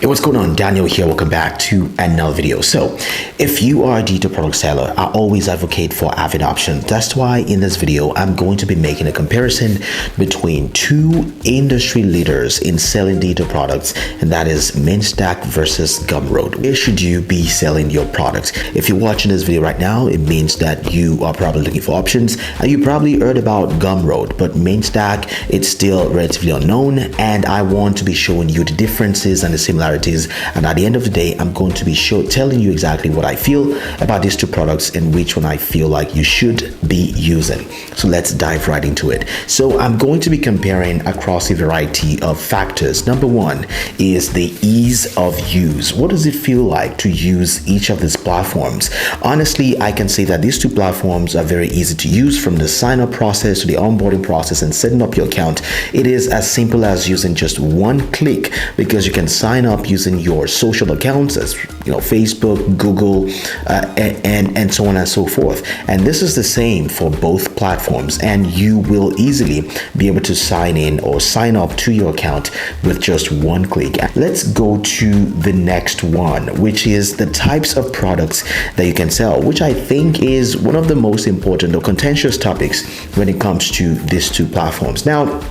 Hey, what's going on? Daniel here. Welcome back to another video. So if you are a digital product seller, I always advocate for having options. That's why in this video, I'm going to be making a comparison between two industry leaders in selling digital products, and that is Mainstack versus Gumroad. Where should you be selling your products? If you're watching this video right now, it means that you are probably looking for options, and you probably heard about Gumroad, but Mainstack, it's still relatively unknown, and I want to be showing you the differences and the similarities. And at the end of the day, I'm going to be telling you exactly what I feel about these two products and which one I feel like you should be using. So let's dive right into it. So I'm going to be comparing across a variety of factors. Number one is the ease of use. What does it feel like to use each of these platforms? Honestly, I can say that these two platforms are very easy to use, from the sign-up process to the onboarding process and setting up your account. It is as simple as using just one click, because you can sign up using your social accounts, as Facebook, Google, and so on and so forth. And this is the same for both platforms, and you will easily be able to sign in or sign up to your account with just one click. Let's go to the next one, which is the types of products that you can sell, which I think is one of the most important or contentious topics when it comes to these two platforms. Now,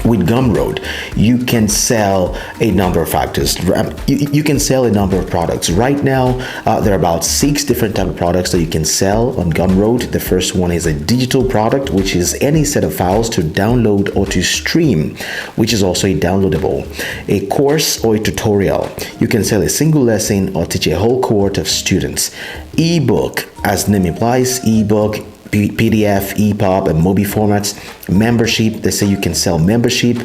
with Gumroad, you can sell a number of factors. You can sell a number of products. Right now, there are about 6 different types of products that you can sell on Gumroad. The first one is a digital product, which is any set of files to download or to stream, which is also a downloadable. A course or a tutorial. You can sell a single lesson or teach a whole cohort of students. Ebook, as the name implies, ebook, PDF, EPUB, and MOBI formats. Membership, they say you can sell membership.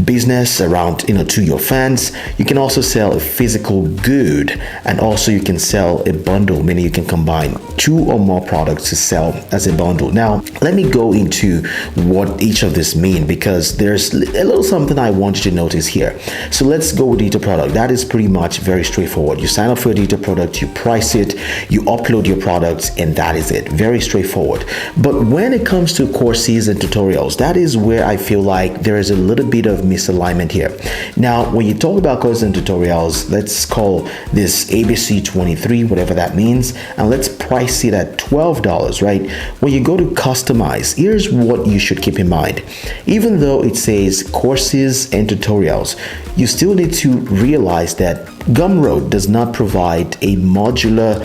Business, around to your fans. You can also sell a physical good, and also you can sell a bundle, meaning you can combine 2 or more products to sell as a bundle. Now, let me go into what each of this mean, because there's a little something I want you to notice here. So let's go with digital product. That is pretty much very straightforward. You sign up for a digital product, you price it, you upload your products, and that is it. Very straightforward. But when it comes to courses and tutorials, that is where I feel like there is a little bit of misalignment here. Now, when you talk about courses and tutorials, let's call this ABC 23, whatever that means, and let's price it at $12, right? When you go to customize, here's what you should keep in mind. Even though it says courses and tutorials, you still need to realize that Gumroad does not provide a modular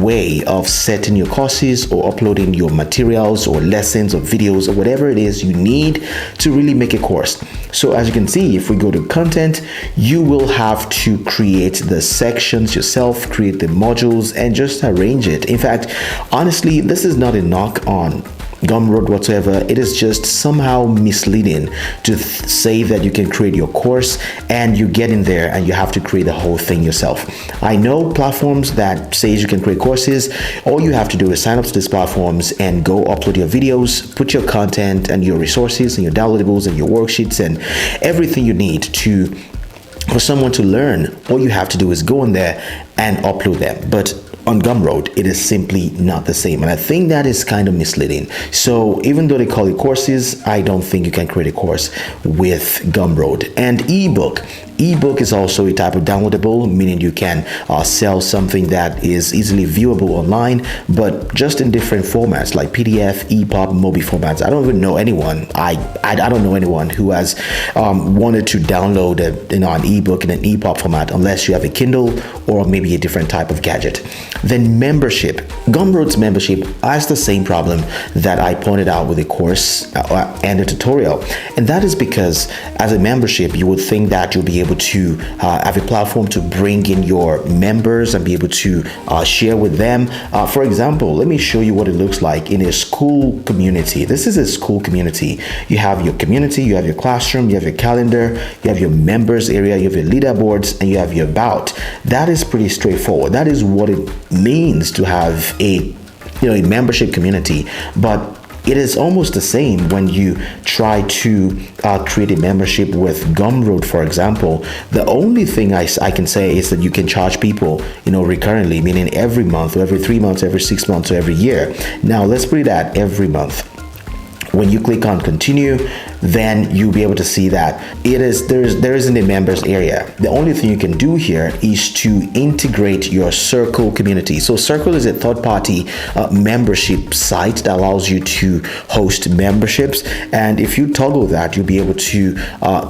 way of setting your courses or uploading your materials or lessons or videos or whatever it is you need to really make a course. So as you can see, if we go to content, you will have to create the sections yourself, create the modules, and just arrange it. In fact, honestly, this is not a knock on Gumroad whatsoever. It is just somehow misleading to say that you can create your course and you get in there and you have to create the whole thing yourself. I know platforms that says you can create courses. All you have to do is sign up to these platforms and go upload your videos, put your content and your resources and your downloadables and your worksheets and everything you need for someone to learn. All you have to do is go in there and upload them. But on Gumroad, it is simply not the same. And I think that is kind of misleading. So even though they call it courses, I don't think you can create a course with Gumroad. And ebook. Ebook is also a type of downloadable, meaning you can sell something that is easily viewable online, but just in different formats like PDF, EPUB, MOBI formats. I don't even know anyone. I don't know anyone who has wanted to download an ebook in an EPUB format unless you have a Kindle or maybe a different type of gadget. Then membership. Gumroad's membership has the same problem that I pointed out with the course and the tutorial, and that is because as a membership, you would think that you'll be able to have a platform to bring in your members and be able to share with them. For example, let me show you what it looks like in a school community. This is a school community. You have your community, you have your classroom, you have your calendar, you have your members area, you have your leaderboards, and you have your about. That is pretty straightforward. That is what it means to have a membership community. But it is almost the same when you try to create a membership with Gumroad, for example. The only thing I can say is that you can charge people, recurrently, meaning every month or every 3 months, every 6 months, or every year. Now, let's put it at every month. When you click on continue, then you'll be able to see that there isn't a members area. The only thing you can do here is to integrate your Circle community. So Circle is a third-party membership site that allows you to host memberships, and if you toggle that, you'll be able to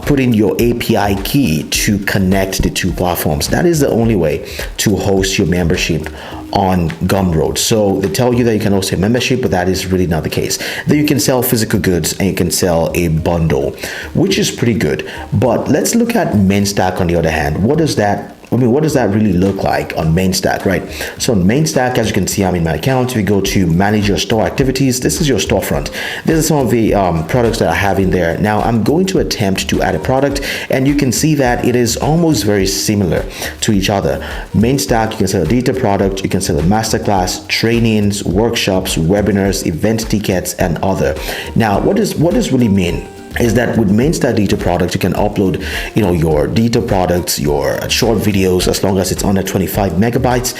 put in your API key to connect the two platforms. That is the only way to host your membership on Gumroad. So they tell you that you can host a membership, but that is really not the case. Then you can sell physical goods and you can sell a bundle, which is pretty good. But let's look at Mainstack on the other hand. What does that really look like on Mainstack, right? So on Mainstack, as you can see, I'm in my account. If you go to manage your store activities, this is your storefront. These are some of the products that I have in there. Now I'm going to attempt to add a product, and you can see that it is almost very similar to each other. Mainstack, you can sell a data product, you can sell a masterclass, trainings, workshops, webinars, event tickets, and other. Now, what does really mean? Is that with Mainstack data products, you can upload, your data products, your short videos, as long as it's under 25 megabytes.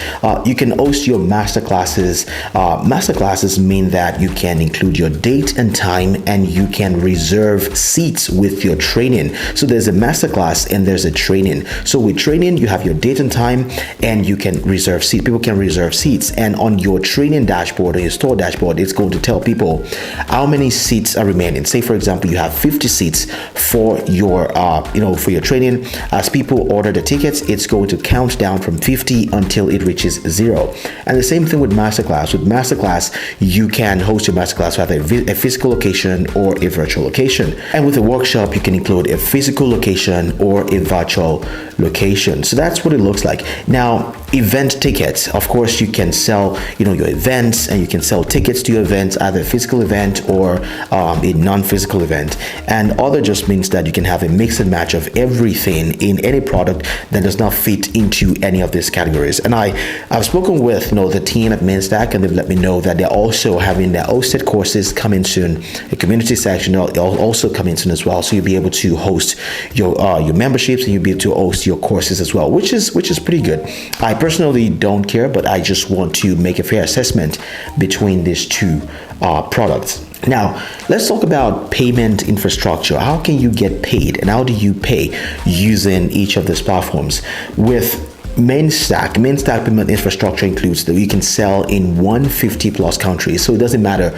You can host your masterclasses. Masterclasses mean that you can include your date and time, and you can reserve seats with your training. So there's a masterclass and there's a training. So with training, you have your date and time, and you can reserve seats. People can reserve seats, and on your training dashboard or your store dashboard, it's going to tell people how many seats are remaining. Say, for example, you have 50 seats for your for your training. As people order the tickets, it's going to count down from 50 until it reaches 0. And the same thing with masterclass. With masterclass, you can host your masterclass with a physical location or a virtual location. And with a workshop, you can include a physical location or a virtual location. So that's what it looks like. Now, event tickets, of course, you can sell your events, and you can sell tickets to your events, either a physical event or a non-physical event. And other just means that you can have a mix and match of everything in any product that does not fit into any of these categories. And I've spoken with the team at Mainstack, and they've let me know that they're also having their hosted courses coming soon. A community section will also come in soon as well. So you'll be able to host your memberships, and you'll be able to host your courses as well, which is pretty good. I personally don't care, but I just want to make a fair assessment between these two products. Now, let's talk about payment infrastructure. How can you get paid, and how do you pay using each of these platforms? With Mainstack payment infrastructure includes that you can sell in 150 plus countries. So it doesn't matter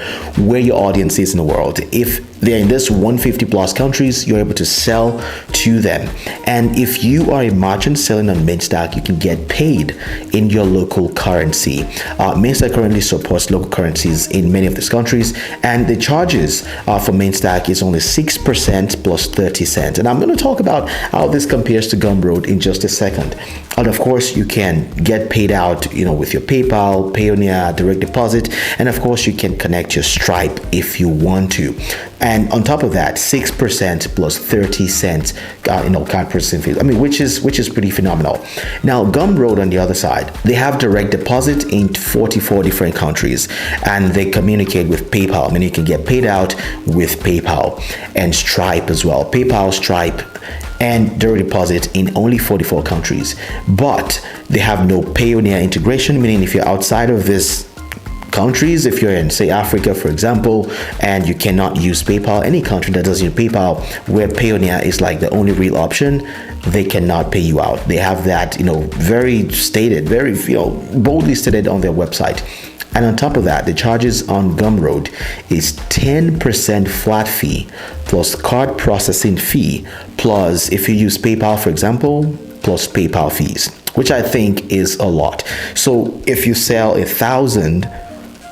where your audience is in the world. If they're in this 150 plus countries, you're able to sell to them. And if you are a merchant selling on Mainstack, you can get paid in your local currency. Mainstack currently supports local currencies in many of these countries, and the charges for Mainstack is only 6% plus 30 cents. And I'm going to talk about how this compares to Gumroad in just a second. And of course, you can get paid out, with your PayPal, Payoneer, direct deposit, and of course, you can connect your Stripe if you want to. And on top of that, 6% plus 30 cents, card processing fee. Which is pretty phenomenal. Now, Gumroad on the other side, they have direct deposit in 44 different countries, and they communicate with PayPal. You can get paid out with PayPal and Stripe as well. PayPal, Stripe, and direct deposit in only 44 countries. But they have no Payoneer integration, meaning if you're outside of this countries, if you're in, say, Africa, for example, and you cannot use PayPal, any country that doesn't use PayPal, where Payoneer is like the only real option, they cannot pay you out. They have that, very boldly stated on their website. And on top of that, the charges on Gumroad is 10% flat fee plus card processing fee, plus if you use PayPal, for example, plus PayPal fees, which I think is a lot. So if you sell 1,000,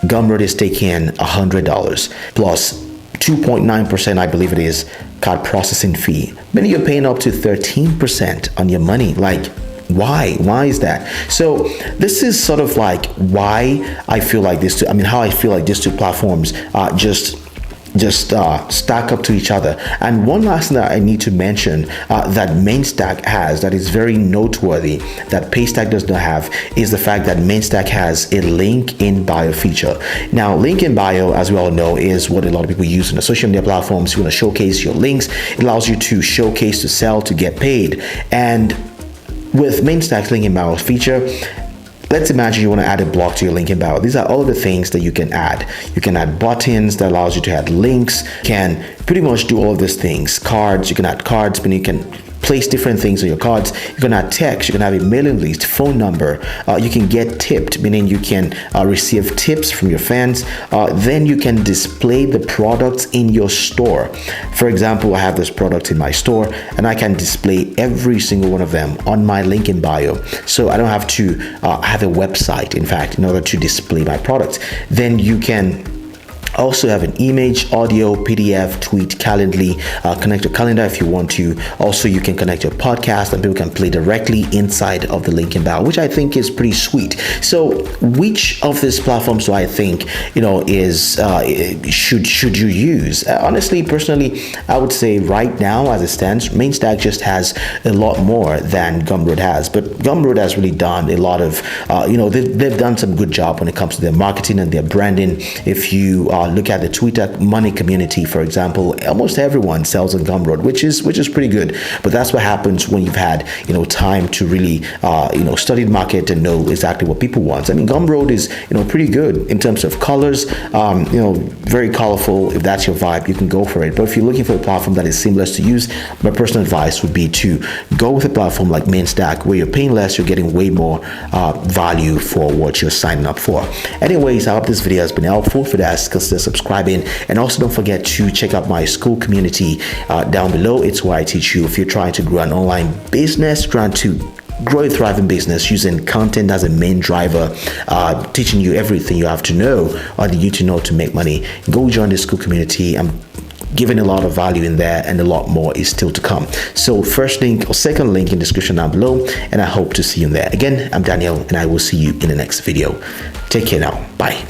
Gumroad is taking $100 plus 2.9%, I believe it is, card processing fee. Meaning you're paying up to 13% on your money. Why is that? So this is sort of like why I feel like these two, how I feel like these two platforms just stack up to each other. And one last thing that I need to mention that Mainstack has that is very noteworthy that Paystack does not have is the fact that Mainstack has a link in bio feature. Now, link in bio, as we all know, is what a lot of people use on the social media platforms. You want to showcase your links. It allows you to showcase, to sell, to get paid. And with Mainstack's link in bio feature, let's imagine you want to add a block to your Linkin Bio. These are all the things that you can add. You can add buttons that allows you to add links, can pretty much do all of these things. Cards, you can add cards, but you can place different things on your cards. You can add text, you can have a mailing list, phone number, you can get tipped, meaning you can receive tips from your fans. Then you can display the products in your store. For example, I have this product in my store and I can display every single one of them on my Linkin Bio. So I don't have to have a website, in fact, in order to display my products. Then you can also have an image, audio, PDF, tweet, Calendly, connect your calendar if you want to. Also, you can connect your podcast and people can play directly inside of the Linkin Bio, which I think is pretty sweet. So which of these platforms do I think, is should you use? Honestly, personally, I would say right now as it stands, Mainstack just has a lot more than Gumroad has. But Gumroad has really done a lot of, they've done some good job when it comes to their marketing and their branding. If you look at the Twitter money community, for example, almost everyone sells on Gumroad, which is pretty good. But that's what happens when you've had time to really study the market and know exactly what people want. I mean, Gumroad is pretty good in terms of colors, very colorful. If that's your vibe, you can go for it. But if you're looking for a platform that is seamless to use, my personal advice would be to go with a platform like Mainstack, where you're paying less, you're getting way more value for what you're signing up for. Anyways, I hope this video has been helpful. For that, consider subscribing, and also don't forget to check out my school community down below. It's where I teach you if you're trying to grow an online business, trying to grow a thriving business using content as a main driver, teaching you everything you have to know or that you need to know to make money. Go join the school community. I'm giving a lot of value in there, and a lot more is still to come. So first link or second link in the description down below, and I hope to see you in there. Again, I'm Daniel, and I will see you in the next video. Take care now. Bye.